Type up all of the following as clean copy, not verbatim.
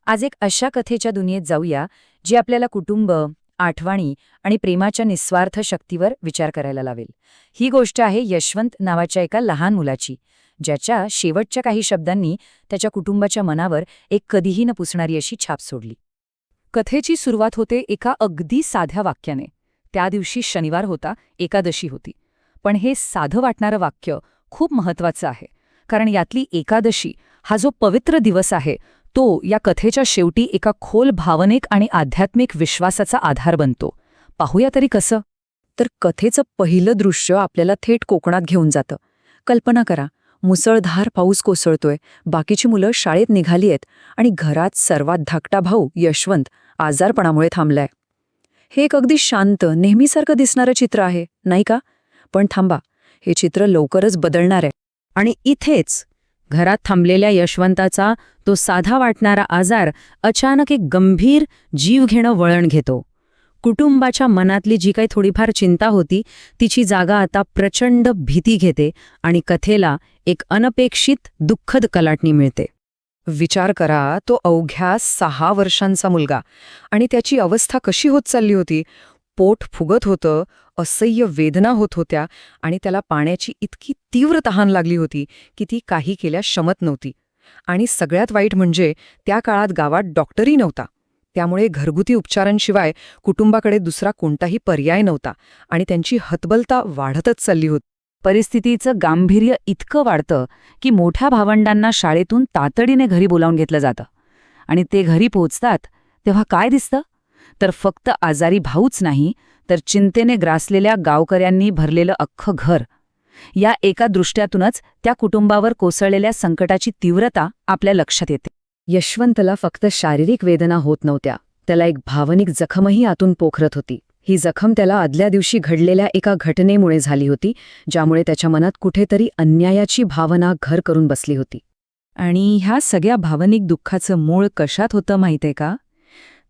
आज एक अशा कथेच्या दुनियेत जाऊया जी आपल्याला कुटुंब, आठवणी आणि प्रेमाच्या निस्वार्थ शक्तीवर विचार करायला लावेल. ही गोष्ट आहे यशवंत नावाच्या एका लहान मुलाची, ज्याच्या शेवटच्या काही शब्दांनी त्याच्या कुटुंबाच्या मनावर एक कधीही न पुसणारी अशी छाप सोडली. कथेची सुरुवात होते एका अगदी साध्या वाक्याने. त्या दिवशी शनिवार होता, एकादशी होती. पण हे साधं वाटणारं वाक्य खूप महत्वाचं आहे, कारण यातली एकादशी हा जो पवित्र दिवस आहे तो या कथेच्या शेवटी एका खोल भावनिक आणि आध्यात्मिक विश्वासाचा आधार बनतो. पाहूया तरी कसं. तर कथेचं पहिलं दृश्य आपल्याला थेट कोकणात घेऊन जातं. कल्पना करा, मुसळधार पाऊस कोसळतोय, बाकीची मुलं शाळेत निघाली आहेत आणि घरात सर्वात धाकटा भाऊ यशवंत आजारपणामुळे थांबलाय. हे एक अगदी शांत, नेहमीसारखं दिसणारं चित्र आहे, नाही का? पण थांबा, हे चित्र लवकरच बदलणार आहे. आणि इथेच घरात थांबलेल्या यशवंताचा तो साधा वाटणारा आजार अचानक एक गंभीर, जीवघेणं वळण घेतो. कुटुंबाच्या मनातली जी काही थोडीफार चिंता होती तिची जागा आता प्रचंड भीती घेते आणि कथेला एक अनपेक्षित दुःखद कलाटणी मिळते. विचार करा, तो अवघ्या 6 वर्षांचा मुलगा, आणि त्याची अवस्था कशी होत चालली होती. पोट फुगत होतं, असह्य वेदना होत होत्या आणि त्याला पाण्याची इतकी तीव्र तहान लागली होती की ती काही केल्या शमत नव्हती. आणि सगळ्यात वाईट म्हणजे त्या काळात गावात डॉक्टरही नव्हता. त्यामुळे घरगुती उपचारांशिवाय कुटुंबाकडे दुसरा कोणताही पर्याय नव्हता आणि त्यांची हतबलता वाढतच चालली होती. परिस्थितीचं गांभीर्य इतकं वाढतं की मोठ्या भावंडांना शाळेतून तातडीने घरी बोलावून घेतलं जातं. आणि ते घरी पोहोचतात तेव्हा काय दिसतं? तर फक्त आजारी भाऊच नाही, तर चिंतेने ग्रासलेल्या गावकऱ्यांनी भरलेलं अख्खं घर. या एका दृष्ट्यातूनच त्या कुटुंबावर कोसळलेल्या संकटाची तीव्रता आपल्या लक्षात येते. यशवंतला फक्त शारीरिक वेदना होत नव्हत्या, त्याला एक भावनिक जखमही आतून पोखरत होती. ही जखम त्याला आदल्या दिवशी घडलेल्या एका घटनेमुळे झाली होती, ज्यामुळे त्याच्या मनात कुठेतरी अन्यायाची भावना घर करून बसली होती. आणि ह्या सगळ्या भावनिक दुःखाचं मूळ कशात होतं माहितीये का?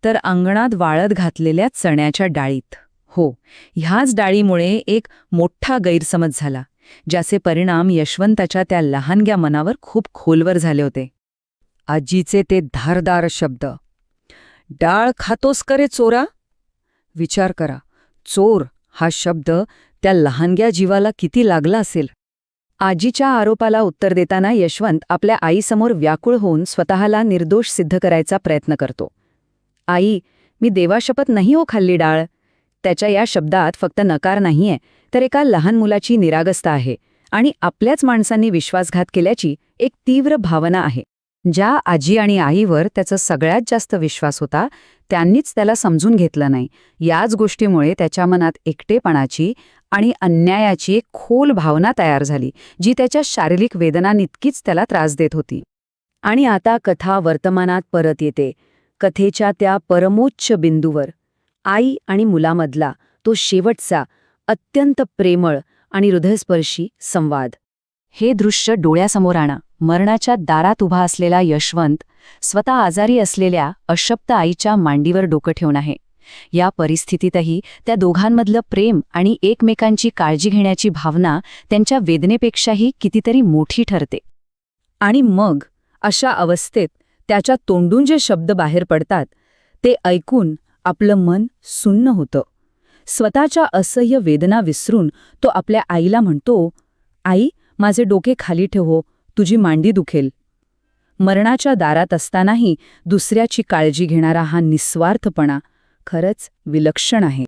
तर अंगणात वाळत घातलेल्या चण्याच्या डाळीत. हो, ह्याच डाळीमुळे एक मोठा गैरसमज झाला, ज्याचे परिणाम यशवंताच्या त्या लहानग्या मनावर खूप खोलवर झाले होते. आजीचे ते धारदार शब्द, "डाळ खातोस करे चोरा?" विचार करा, चोर हा शब्द त्या लहानग्या जीवाला किती लागला असेल. आजीच्या आरोपाला उत्तर देताना यशवंत आपल्या आईसमोर व्याकुळ होऊन स्वतःला निर्दोष सिद्ध करायचा प्रयत्न करतो. "आई, मी देवाशपथ नाही हो खाल्ली डाळ." त्याच्या या शब्दात फक्त नकार नाहीये, तर एका लहान मुलाची निरागसता आहे आणि आपल्याच माणसांनी विश्वासघात केल्याची एक तीव्र भावना आहे. ज्या आजी आणि आईवर त्याचा सगळ्यात जास्त विश्वास होता त्यांनीच त्याला समजून घेतलं नाही. याच गोष्टीमुळे त्याच्या मनात एकटेपणाची आणि अन्यायाची एक खोल भावना तयार झाली, जी त्याच्या शारीरिक वेदनांइतकीच त्याला त्रास देत होती. आणि आता कथा वर्तमानात परत येते, कथेच्या त्या परमोच्च बिंदूवर, आई आणि मुलामधला तो शेवटचा, अत्यंत प्रेमळ आणि हृदयस्पर्शी संवाद. हे दृश्य डोळ्यासमोर आणा. मरणाच्या दारात उभा असलेला यशवंत स्वतः आजारी असलेल्या अशक्त आईच्या मांडीवर डोकं ठेवून आहे. या परिस्थितीतही त्या दोघांमधलं प्रेम आणि एकमेकांची काळजी घेण्याची भावना त्यांच्या वेदनेपेक्षाही कितीतरी मोठी ठरते. आणि मग अशा अवस्थेत त्याच्या तोंडून जे शब्द बाहेर पडतात ते ऐकून आपलं मन सुन्न होतं. स्वतःच्या असह्य वेदना विसरून तो आपल्या आईला म्हणतो, "आई, माझे डोके खाली ठेव, तुझी मांडी दुखेल." मरणाच्या दारात असतानाही दुसऱ्याची काळजी घेणारा हा निस्वार्थपणा खरंच विलक्षण आहे.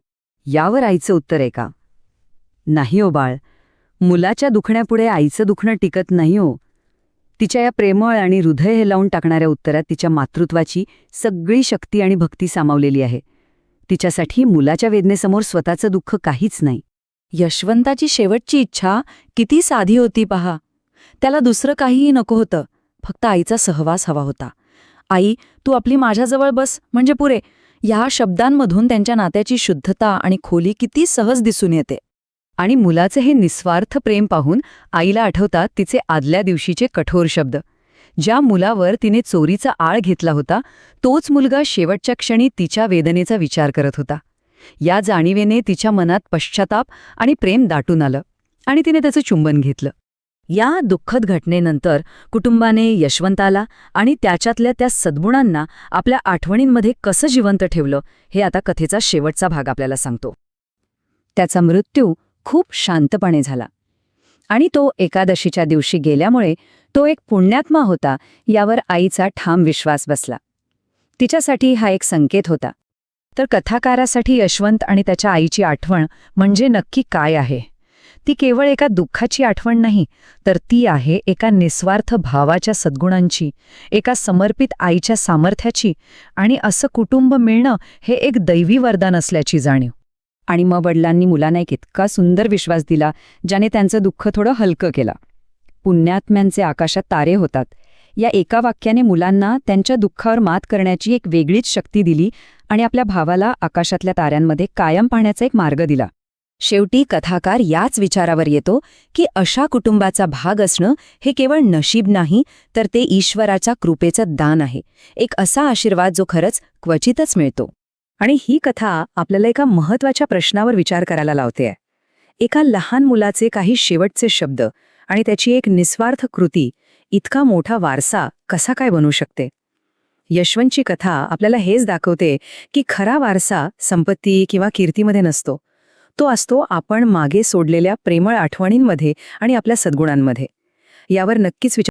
यावर आईचं उत्तर आहे का? नाही हो बाळ, मुलाच्या दुखण्यापुढे आईचं दुखणं टिकत नाही हो. तिच्या या प्रेमळ आणि हृदय हेलावून टाकणाऱ्या उत्तरात तिच्या मातृत्वाची सगळी शक्ती आणि भक्ती सामावलेली आहे. तिच्यासाठी मुलाच्या वेदनेसमोर स्वतःचं दुःख काहीच नाही. यशवंताची शेवटची इच्छा किती साधी होती पहा. त्याला दुसरं काहीही नको होतं, फक्त आईचा सहवास हवा होता. "आई, तू आपली माझ्याजवळ बस म्हणजे पुरे." या शब्दांमधून त्यांच्या नात्याची शुद्धता आणि खोली किती सहज दिसून येते. आणि मुलाचे हे निस्वार्थ प्रेम पाहून आईला आठवतात तिचे आदल्या दिवशीचे कठोर शब्द. ज्या मुलावर तिने चोरीचा आळ घेतला होता तोच मुलगा शेवटच्या क्षणी तिच्या वेदनेचा विचार करत होता. या जाणीवेने तिच्या मनात पश्चाताप आणि प्रेम दाटून आलं आणि तिने त्याचं चुंबन घेतलं. या दुःखद घटनेनंतर कुटुंबाने यशवंताला आणि त्याच्यातल्या त्या सद्गुणांना आपल्या आठवणींमध्ये कसं जिवंत ठेवलं हे आता कथेचा शेवटचा भाग आपल्याला सांगतो. त्याचा मृत्यू खूप शांतपणे झाला आणि तो एकादशीच्या दिवशी गेल्यामुळे तो एक पुण्यात्मा होता यावर आईचा ठाम विश्वास बसला. तिच्यासाठी हा एक संकेत होता. तर कथाकारासाठी यशवंत आणि त्याच्या आईची आठवण म्हणजे नक्की काय आहे? ती केवळ एका दुःखाची आठवण नाही, तर ती आहे एका निस्वार्थ भावाच्या सद्गुणांची, एका समर्पित आईच्या सामर्थ्याची आणि असं कुटुंब मिळणं हे एक दैवी वरदान असल्याची जाणीव. आणि मग वडिलांनी मुलांना एक इतका सुंदर विश्वास दिला ज्याने त्यांचं दुःख थोडं हलकं केलं. पुण्यात्म्यांचे आकाशात तारे होतात या एका वाक्याने मुलांना त्यांच्या दुःखावर मात करण्याची एक वेगळीच शक्ती दिली आणि आपल्या भावाला आकाशातल्या ताऱ्यांमध्ये कायम पाहण्याचा एक मार्ग दिला. शेवटी कथाकार याच विचारावर येतो की अशा कुटुंबाचा भाग असणं हे केवळ नशीब नाही, तर ते ईश्वराच्या कृपेचं दान आहे, एक असा आशीर्वाद जो खरंच क्वचितच मिळतो. आणि ही कथा आपल्याला एका महत्त्वाच्या प्रश्नावर विचार करायला लावतेय. एका लहान मुलाचे काही शेवटचे शब्द आणि त्याची एक निस्वार्थ कृती इतका मोठा वारसा कसा काय बनू शकते? यशवंतची कथा आपल्याला हेच दाखवते की खरा वारसा संपत्ती किंवा कीर्तीमध्ये नसतो. तो असतो आपण मागे सोडलेल्या प्रेमळ आठवणींमध्ये आणि आपल्या सद्गुणांमध्ये. यावर नक्कीच विचार